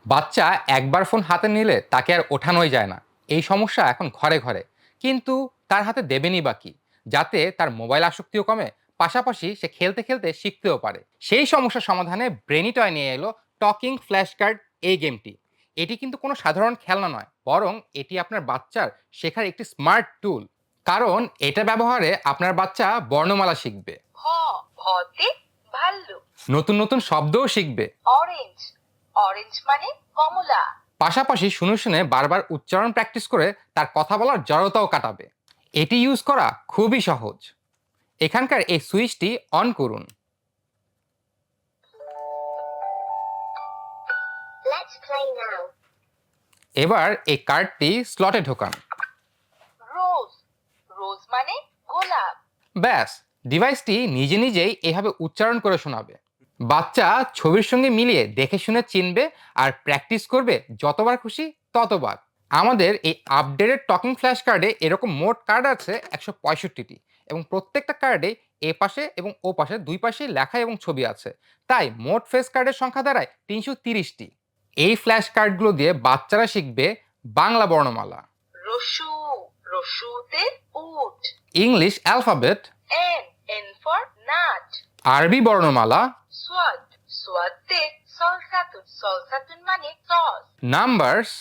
বাচ্চা একবার ফোন হাতে নিলে তাকে আর ওঠানোই যায় না। এই সমস্যা এখন ঘরে ঘরে। কিন্তু তার হাতে দেবেনই বা কি? যাতে তার মোবাইল আসক্তিও কমে, পাশাপাশি সে খেলতে খেলতে শিখতেও পারে। সেই সমস্যা সমাধানে ব্রেনি টয় নিয়ে এলো টকিং ফ্ল্যাশ কার্ড, এই গেমটি। এটি কিন্তু কোনো সাধারণ খেলনা নয়, বরং এটি আপনার বাচ্চার শেখার একটি স্মার্ট টুল। কারণ এটা ব্যবহারে আপনার বাচ্চা বর্ণমালা শিখবে, ভ ভতে ভাল্লুক। নতুন নতুন শব্দও শিখবে। অরেঞ্জ অরেঞ্জ মানে কমলা। পাশাপাশি শুনে শুনে বারবার উচ্চারণ প্র্যাকটিস করে তার কথা বলার জড়তাও কাটাবে। এটি ইউজ করা খুবই সহজ। এখানকার এই সুইচটি অন করুন। Let's play now. এবার এই কার্ডটি স্লটে ঢোকান। রোজ রোজ মানে গোলাপ। ব্যাস, ডিভাইসটি নিজে নিজেই এভাবে উচ্চারণ করে শোনাবে। বাচ্চা ছবির সঙ্গে মিলিয়ে দেখে শুনে চিনবে আর প্র্যাকটিস করবে যতবার খুশি ততবার। আমাদের এই আপডেটেড টকিং ফ্ল্যাশ কার্ডে এরকম মোট কার্ড আছে 165টি, এবং প্রত্যেকটা কার্ডে এ পাশে এবং ও পাশে দুই পাশেই লেখা এবং ছবি আছে। তাই মোট ফেস কার্ডের সংখ্যা দাঁড়ায় 330টি। এই ফ্ল্যাশ কার্ডগুলো দিয়ে বাচ্চারা শিখবে বাংলা বর্ণমালা, রসু রসুতে উট। English alphabet, N N for nut. আরবি বর্ণমালা, সোয়াদ সোয়াদে সলসাতুন সলসাতুন মানে সস। নাম্বারস।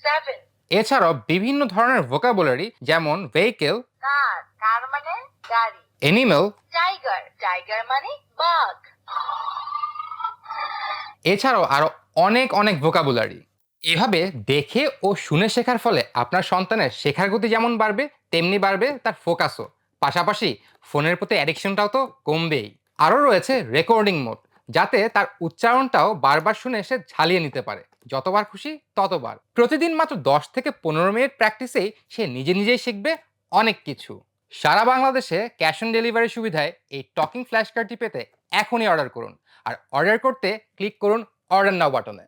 7 এছাড়াও বিভিন্ন ধরনের ভোকাবুলারি, যেমন ভেহিকেল, কার কার মানে গাড়ি। অ্যানিমেল, টাইগার টাইগার মানে বাঘ। এছাড়াও আরো অনেক অনেক ভোকাবুলারি। এভাবে দেখে ও শুনে শেখার ফলে আপনার সন্তানের শেখার গতি যেমন বাড়বে, তেমনি বাড়বে তার ফোকাসও। পাশাপাশি ফোনের প্রতি অ্যাডিকশনটাও তো কমবেই। আরও রয়েছে রেকর্ডিং মোড, যাতে তার উচ্চারণটাও বারবার শুনে সে ঝালিয়ে নিতে পারে, যতবার খুশি ততবার। প্রতিদিন মাত্র 10 থেকে 15 মিনিট প্র্যাকটিসেই সে নিজে নিজেই শিখবে অনেক কিছু। সারা বাংলাদেশে ক্যাশ অন ডেলিভারি সুবিধায় এই টকিং ফ্ল্যাশ কার্ডটি পেতে এখনই অর্ডার করুন। আর অর্ডার করতে ক্লিক করুন অর্ডার নাও বাটনে।